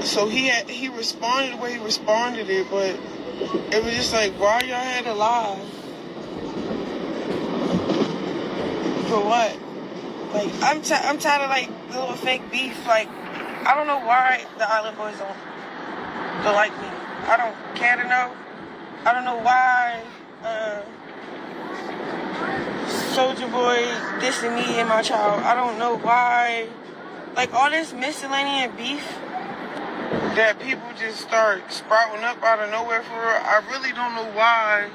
So he responded the way he responded it, but it was just like, why y'all had to lie? For what? Like, I'm tired of like the little fake beef. Like, I don't know why the Island Boys don't like me. I don't care to know. I don't know why Soldier Boy dissing me and my child. I don't know why. Like, all this miscellaneous beef that people just start sprouting up out of nowhere for real. I really don't know why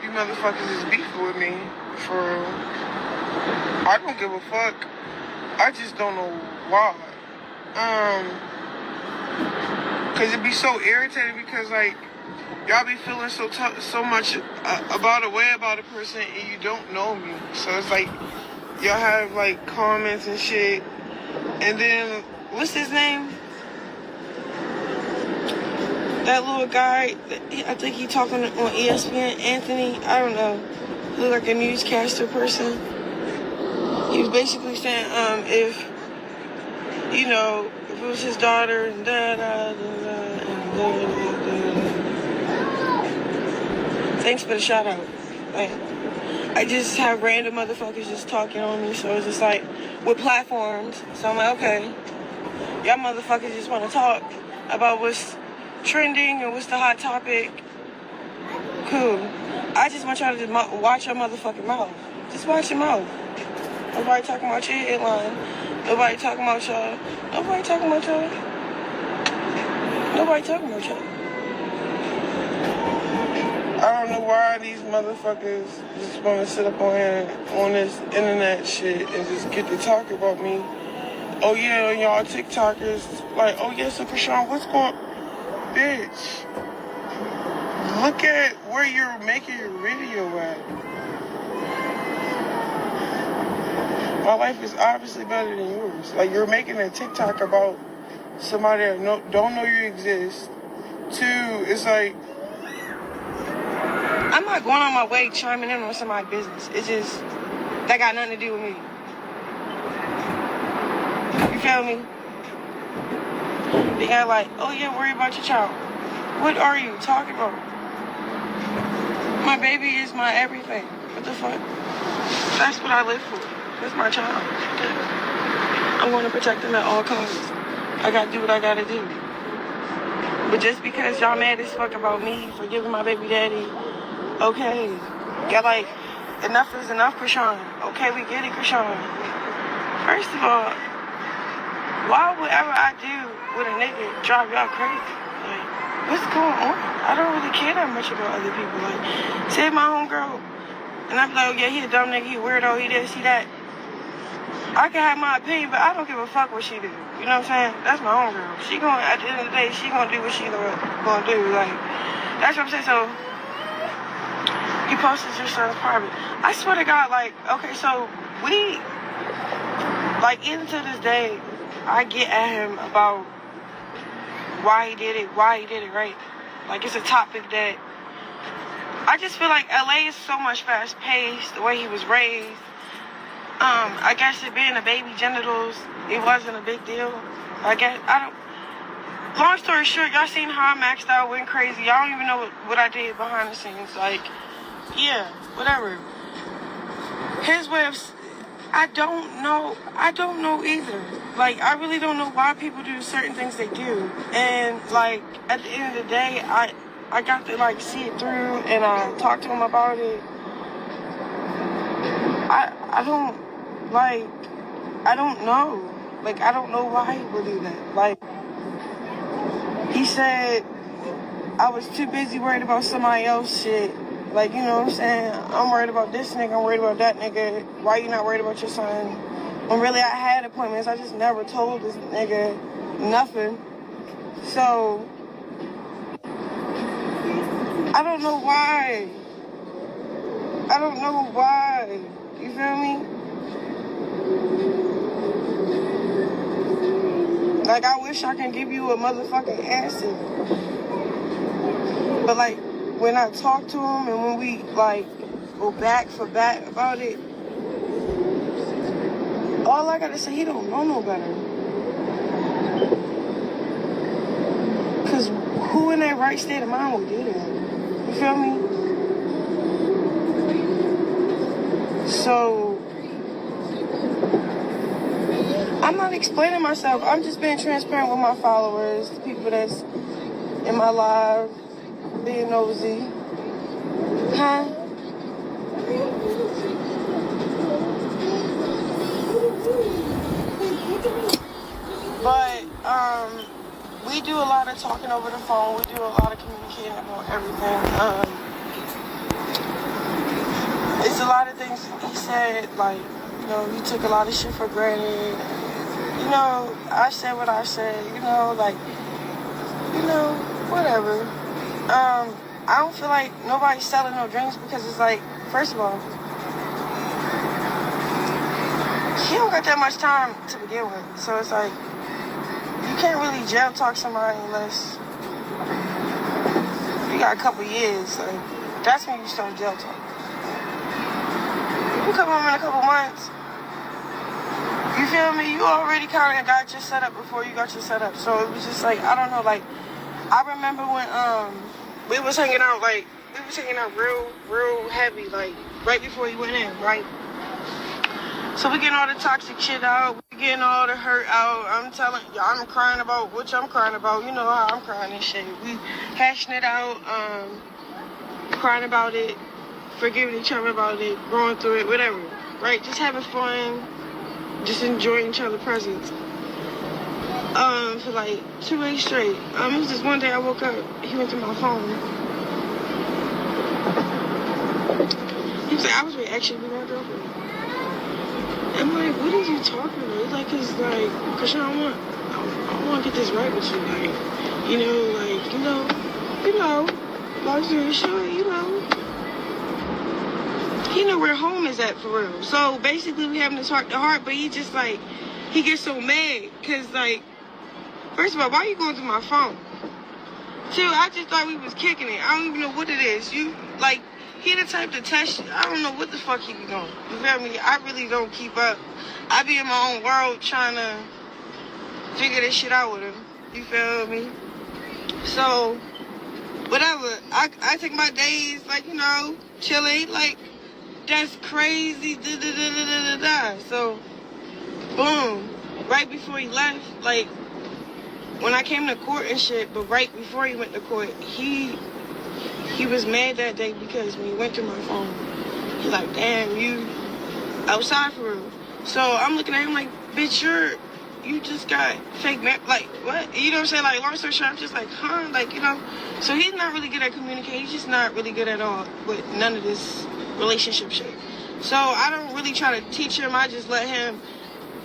you motherfuckers is beefing with me for real. I don't give a fuck. I just don't know why. Cause it be so irritating because like y'all be feeling so much about a way about a person and you don't know me. So it's like y'all have like comments and shit. And then what's his name? That little guy, I think he talking on ESPN, Anthony, I don't know. He look like a newscaster person. He was basically saying, if it was his daughter, and thanks for the shout out. Like, I just have random motherfuckers just talking on me, so it's just like, with platforms. So I'm like, okay, y'all motherfuckers just want to talk about what's trending and what's the hot topic. Cool. I just want y'all to watch your motherfucking mouth. Just watch your mouth. Nobody talking about your headline. Nobody talking about y'all. Nobody talking about y'all. Nobody talking about y'all. I don't know why these motherfuckers just want to sit up on here on this internet shit and just get to talk about me. Oh yeah, y'all TikTokers. Like, oh yeah, so Chrisean, what's going on? Bitch, look at where you're making your video at. My life is obviously better than yours. Like, you're making a TikTok about somebody that don't know you exist. Two, it's like, I'm not going on my way chiming in on somebody's business. It's just, that got nothing to do with me. You feel me? They got like, oh yeah, worry about your child. What are you talking about? My baby is my everything. What the fuck? That's what I live for. That's my child. I'm going to protect them at all costs. I got to do what I got to do. But just because y'all mad as fuck about me for giving my baby daddy, okay. Got like, enough is enough, Chrisean. Okay, we get it, Chrisean. First of all, why whatever I do with a nigga drive y'all crazy? Like, what's going on? I don't really care that much about other people. Like, say my homegirl, and I'm like, oh yeah, he a dumb nigga, he a weirdo, he this, he that. I can have my opinion, but I don't give a fuck what she do. You know what I'm saying? That's my homegirl. She gonna, at the end of the day, she gonna do what she gonna do. Like, that's what I'm saying. So, he posted your son's private. I swear to God, like, okay, so we, like, even to this day, I get at him about why he did it, right? Like, it's a topic that I just feel like LA is so much fast paced, the way he was raised. I guess it being a baby genitals, it wasn't a big deal. Long story short, y'all seen how I maxed out, went crazy. Y'all don't even know what I did behind the scenes. Like, yeah, whatever. His way of, I don't know either. Like, I really don't know why people do certain things they do. And, like, at the end of the day, I got to, like, see it through, and I talked to him about it. I don't know. Like, I don't know why he would do that. Like, he said I was too busy worried about somebody else shit. Like, you know what I'm saying? I'm worried about this nigga, I'm worried about that nigga. Why you not worried about your son? When really I had appointments, I just never told this nigga nothing. So, I don't know why. You feel me? Like, I wish I can give you a motherfucking answer. But, like, when I talk to him and when we, like, go back for back about it, all I gotta say, he don't know no better. in that right state of mind would do that. You feel me? So, I'm not explaining myself. I'm just being transparent with my followers, the people that's in my life, being nosy. Huh? But, we do a lot of talking over the phone. We do a lot of communicating about everything. It's a lot of things he said, like, you know, you took a lot of shit for granted. You know, I said what I said, you know, like, you know, whatever. I don't feel like nobody's selling no dreams because it's like, first of all, he don't got that much time to begin with. So it's like, you can't really jail talk somebody unless you got a couple years. Like, that's when you start jail talk. You come home in a couple months, you feel me? You already kind of got your setup before you got your setup. So it was just like, I don't know, like, I remember when we was hanging out real heavy, like, right before he went in, right? So we getting all the toxic shit out, we getting all the hurt out. I'm telling y'all, I'm crying about what I'm crying about. You know how I'm crying and shit. We hashing it out, crying about it, forgiving each other about it, going through it, whatever, right? Just having fun, just enjoying each other's presence. For like 2 days straight. It was just one day I woke up, he went to my phone. He was like, I was ready actually with my girlfriend. I'm like, what are you talking about? He's like, cause Chrisean, I want to get this right with you, like, you know, long story short, you know where home is at for real. So basically, we having this heart to heart, but he just like, he gets so mad, cause like, first of all, why are you going through my phone? Two, I just thought we was kicking it. I don't even know what it is. You like. He the type to test you. I don't know what the fuck he be doing. You feel me? I really don't keep up. I be in my own world trying to figure this shit out with him. You feel me? So, whatever. I take my days, like, you know, chilling. Like, that's crazy. So, boom. Right before he left, like, when I came to court and shit, but right before he went to court, he was mad that day because when he went through my phone, he like, damn, you outside for real. So I'm looking at him like, bitch, you just got fake like, what? You know what I'm saying? Like, long story short, I'm just like, huh? Like, you know? So he's not really good at communicating. He's just not really good at all with none of this relationship shit. So I don't really try to teach him. I just let him,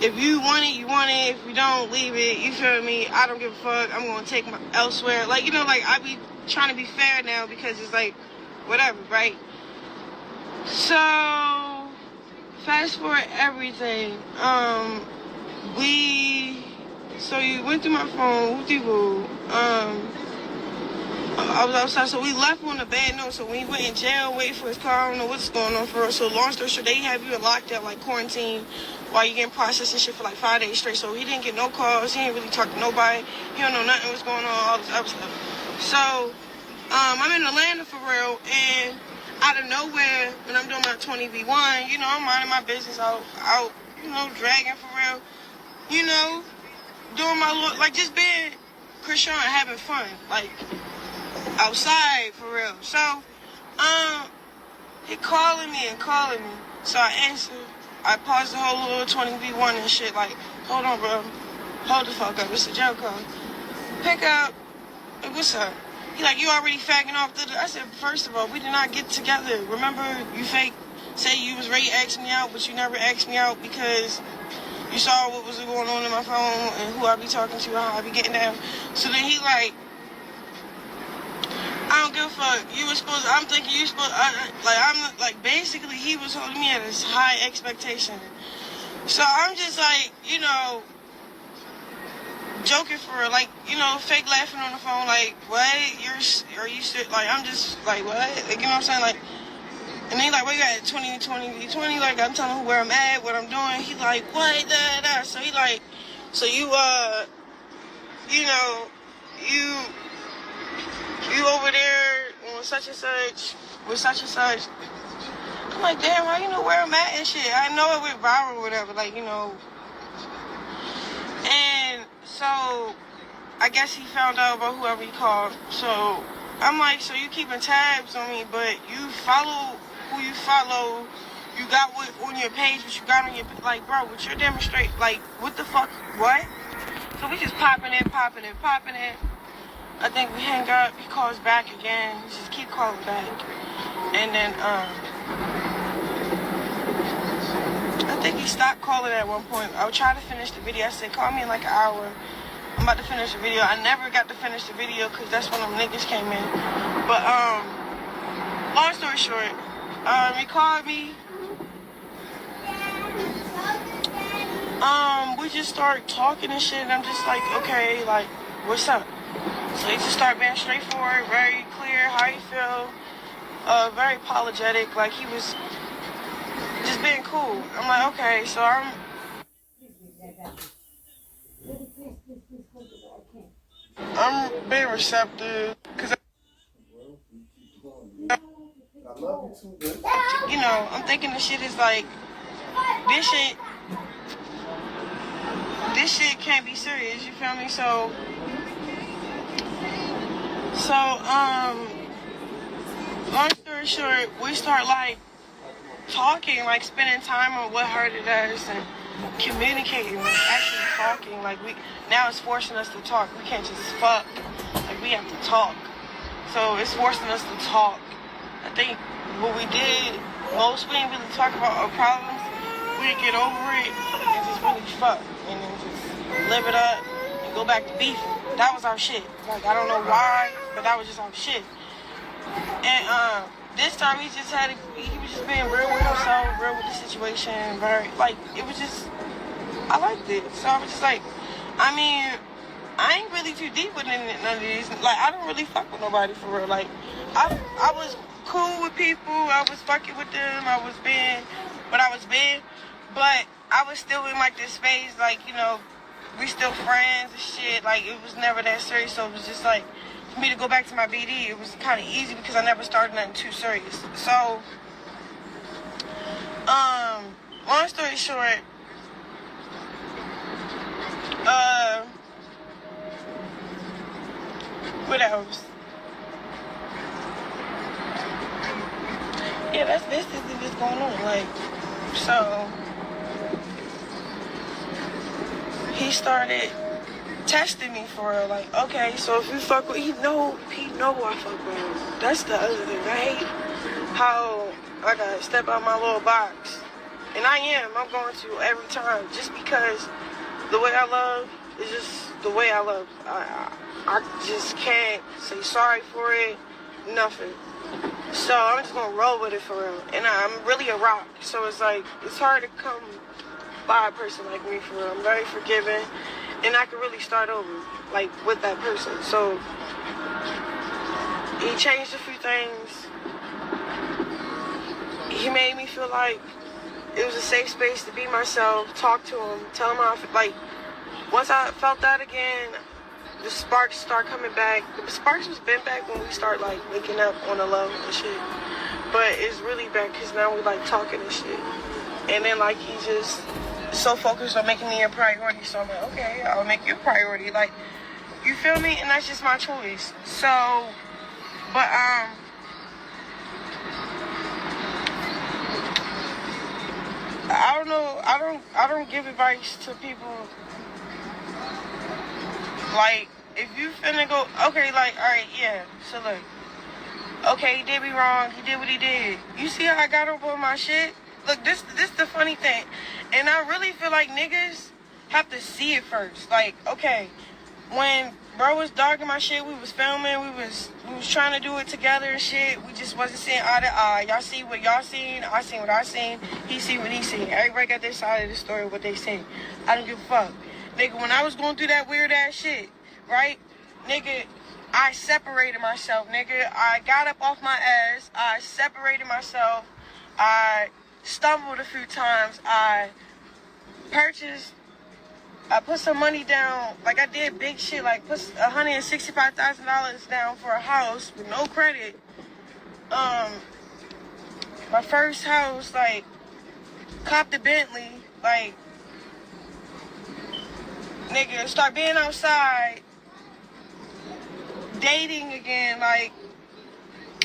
if you want it, you want it. If you don't, leave it. You feel me? I don't give a fuck. I'm going to take my elsewhere. Like, you know, like, I be trying to be fair now because it's like, whatever, right? So, fast forward everything. So you went through my phone, I was outside, so we left on a bad note. So when he went in jail, waiting for his car, I don't know what's going on for us. So long story short, they have you in lockdown, like quarantine, while you getting processed and shit for like 5 days straight. So he didn't get no calls, he didn't really talk to nobody, he don't know nothing what's going on, all this other stuff. So, I'm in Atlanta for real, and out of nowhere, when I'm doing my 20v1, you know, I'm minding my business out, you know, dragging for real, you know, doing my little, like, just being Chrisean, having fun, like, outside for real. So, he calling me. So I answered. I paused the whole little 20v1 and shit, like, hold on, bro. Hold the fuck up. It's a jail call. Pick up. What's up? He like, you already fagging off. I said, first of all, we did not get together. Remember, you say you was ready to ask me out, but you never asked me out because you saw what was going on in my phone and who I be talking to, how I be getting down. So then he like, I don't give a fuck. I'm thinking you supposed, basically he was holding me at this high expectation. So I'm just like, you know, joking for her, like, you know, fake laughing on the phone, like, what? Are you still, like, I'm just, like, what? Like, you know what I'm saying? Like, and then, like, we got 20, like, I'm telling him where I'm at, what I'm doing. He like, what? Da. So he like, so you, you know, You over there on such and such, with such and such. I'm like, damn, how you know where I'm at and shit? I know it went viral or whatever, like, you know. And so, I guess he found out about whoever he called. So, I'm like, so you keeping tabs on me, but you follow who you follow. You got what on your page, what you got on your, like, bro, what you're demonstrating, like, what the fuck, what? So we just popping in. I think we hang up, he calls back again, we just keep calling back. And then, I think he stopped calling at one point. I would try to finish the video. I said, call me in like an hour. I'm about to finish the video. I never got to finish the video because that's when them niggas came in. But, long story short, he called me. We just started talking and shit, and I'm just like, okay, like, what's up? So he just started being straightforward, very clear how he feel, very apologetic, like he was just being cool. I'm like, okay, so I'm being receptive, because you know, I'm thinking the shit is like, this shit can't be serious, you feel me? So, long story short, we start like talking, like spending time on what hurted us and communicating, like actually talking. Like now it's forcing us to talk. We can't just fuck. Like we have to talk. So it's forcing us to talk. I think what we did most, we didn't really talk about our problems. We didn't get over it and just really fuck and then just live it up and go back to beefing. That was our shit. Like I don't know why, but that was just our shit. And this time he was just being real with himself, real with the situation, very like it was just, I liked it. So I was just like, I mean, I ain't really too deep with none of these. Like I don't really fuck with nobody for real. Like I was cool with people, I was fucking with them, I was being what I was being, but I was still in like this phase, like, you know, we still friends and shit. Like it was never that serious. So it was just like, for me to go back to my BD, it was kind of easy because I never started nothing too serious. So, long story short, what else? Yeah, that's basically what's going on. Like, so he started testing me for real. Like, okay, so if you fuck with, he know I fuck with him. That's the other thing. I hate how I gotta step out my little box, and I'm going to every time, just because the way I love is just the way I love. I just can't say sorry for it, nothing. So I'm just gonna roll with it for real. And I'm really a rock, so it's like, it's hard to come by a person like me for real. I'm very forgiving, and I can really start over, like, with that person. So he changed a few things. He made me feel like it was a safe space to be myself, talk to him, tell him how I feel. Like, once I felt that again, the sparks start coming back. The sparks was been back when we start like waking up on the low and shit. But it's really back because now we like talking and shit. And then like he just so focused on making me a priority. So I'm like, okay, I'll make you a priority. Like, you feel me? And that's just my choice. So, but I don't know. I don't give advice to people. Like, if you finna go, okay, like, alright, yeah, so look, okay, he did me wrong, he did what he did. You see how I got up on my shit? Look, this the funny thing, and I really feel like niggas have to see it first. Like, okay, when bro was dogging my shit, we was filming, we was trying to do it together and shit, we just wasn't seeing eye to eye. Y'all see what y'all seen, I seen what I seen, he seen what he seen. Everybody got their side of the story, what they seen. I don't give a fuck. Nigga, when I was going through that weird ass shit, right? Nigga, I separated myself, nigga. I got up off my ass. I separated myself. I stumbled a few times. I purchased I put some money down. Like, I did big shit. Like, put $165,000 down for a house with no credit. My first house, like, copped a Bentley. Like, nigga, start being outside, dating again, like,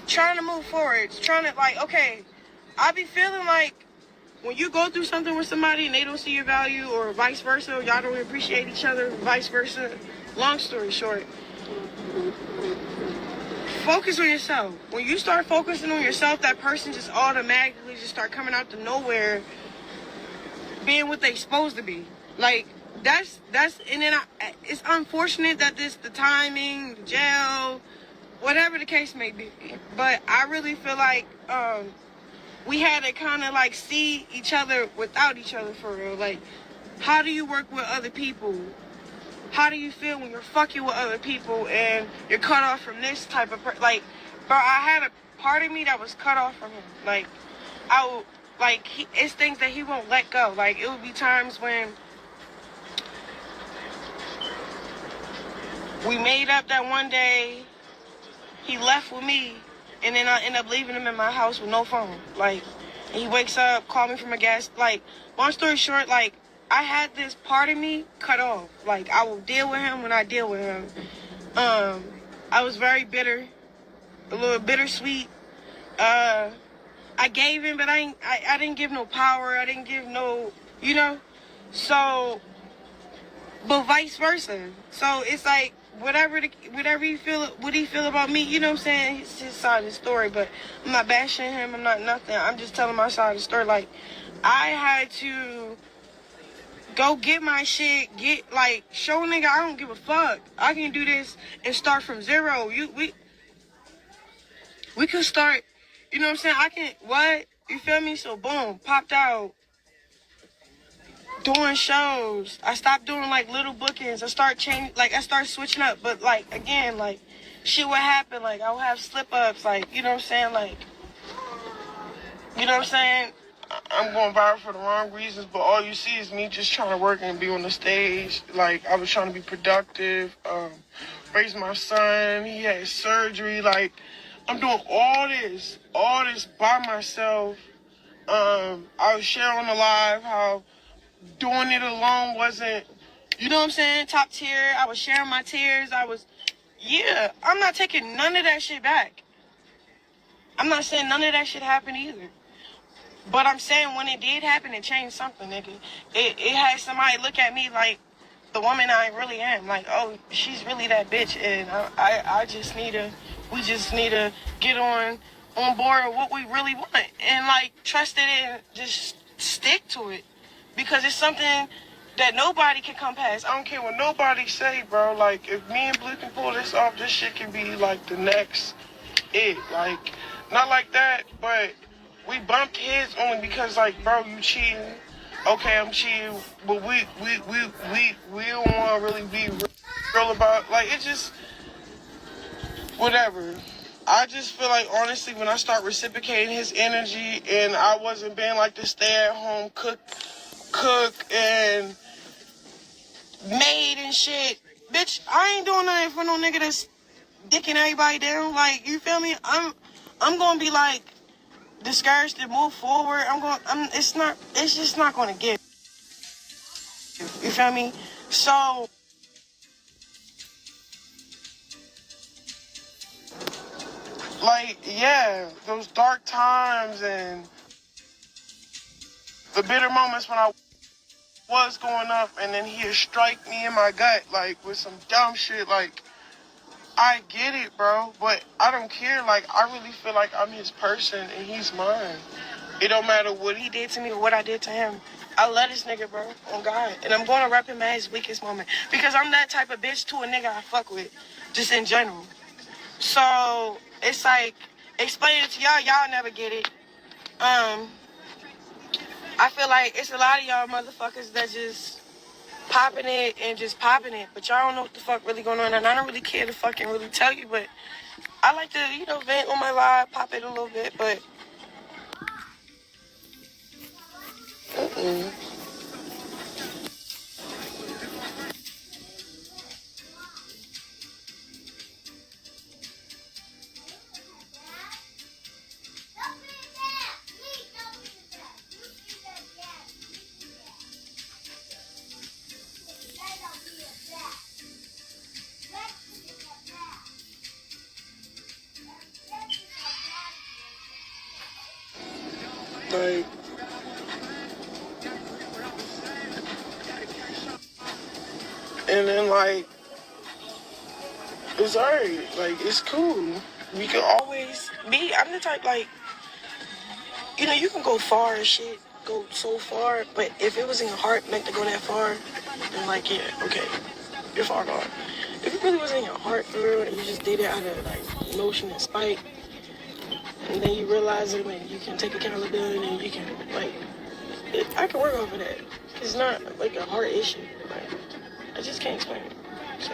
trying to move forward, trying to, like, okay, I be feeling like when you go through something with somebody and they don't see your value, or vice versa, or y'all don't appreciate each other, vice versa, long story short, focus on yourself. When you start focusing on yourself, that person just automatically just start coming out to nowhere, being what they supposed to be. Like, that's and then it's unfortunate that the timing, the jail, whatever the case may be. But I really feel like we had to kind of like see each other without each other for real. Like, how do you work with other people? How do you feel when you're fucking with other people and you're cut off from this type of like, bro, I had a part of me that was cut off from him. Like, it's things that he won't let go. Like, it would be times when we made up that one day, he left with me, and then I end up leaving him in my house with no phone. Like, and he wakes up, call me from a gas. Like, long story short, like, I had this part of me cut off. Like, I will deal with him when I deal with him. I was very bitter, a little bittersweet. I gave him, but I didn't give no power. I didn't give no, you know. So, but vice versa. So it's like, whatever you feel, what he feel about me, you know what I'm saying? It's his side of the story, but I'm not bashing him. I'm not nothing. I'm just telling my side of the story. Like, I had to go get my shit, like, show a nigga I don't give a fuck. I can do this and start from zero. We could start, you know what I'm saying? I can, what? You feel me? So boom, popped out, doing shows. I stopped doing like little bookings. I start switching up. But like, again, like, shit would happen. Like, I would have slip ups. Like, you know what I'm saying? Like, you know what I'm saying? I'm going viral for the wrong reasons, but all you see is me just trying to work and be on the stage. Like, I was trying to be productive, raise my son. He had surgery. Like, I'm doing all this by myself. I was sharing on the live how doing it alone wasn't, you know what I'm saying, top tier. I was sharing my tears. I'm not taking none of that shit back. I'm not saying none of that shit happened either. But I'm saying when it did happen, it changed something, nigga. It had somebody look at me like the woman I really am. Like, oh, she's really that bitch. And we just need to get on board with what we really want. And, like, trust it and just stick to it. Because it's something that nobody can come past. I don't care what nobody say, bro. Like, if me and Blue can pull this off, this shit can be, like, the next it. Like, not like that, but we bumped heads only because, like, bro, you cheating. Okay, I'm cheating, but we don't want to really be real about, like, it's just, whatever. I just feel like, honestly, when I start reciprocating his energy and I wasn't being like the stay-at-home cook and maid and shit, bitch, I ain't doing nothing for no nigga that's dicking everybody down. Like, you feel me? I'm gonna be like discouraged to move forward. It's just not gonna give. You feel me? So, like, yeah, those dark times and the bitter moments when I was going up and then he'd strike me in my gut, like, with some dumb shit. Like, I get it, bro, but I don't care. Like, I really feel like I'm his person and he's mine. It don't matter what he did to me or what I did to him. I love this nigga, bro, on God. And I'm going to rep him at his weakest moment. Because I'm that type of bitch to a nigga I fuck with, just in general. So, it's like, explaining it to y'all never get it. I feel like it's a lot of y'all motherfuckers that just popping it and just popping it, but y'all don't know what the fuck really going on, and I don't really care to fucking really tell you, but I like to, you know, vent on my live, pop it a little bit, but Like, and then like, it's alright. Like, it's cool. We can always be. I'm the type, like, you know, you can go far and shit, go so far, but if it was in your heart meant to go that far, then like, yeah, okay, you're far gone. If it really was in your heart for real and you just did it out of like emotion and spite, and then you realize it when you can take accountability and you can like, I can work off of that. It's not like a heart issue. Like, I just can't explain it. So.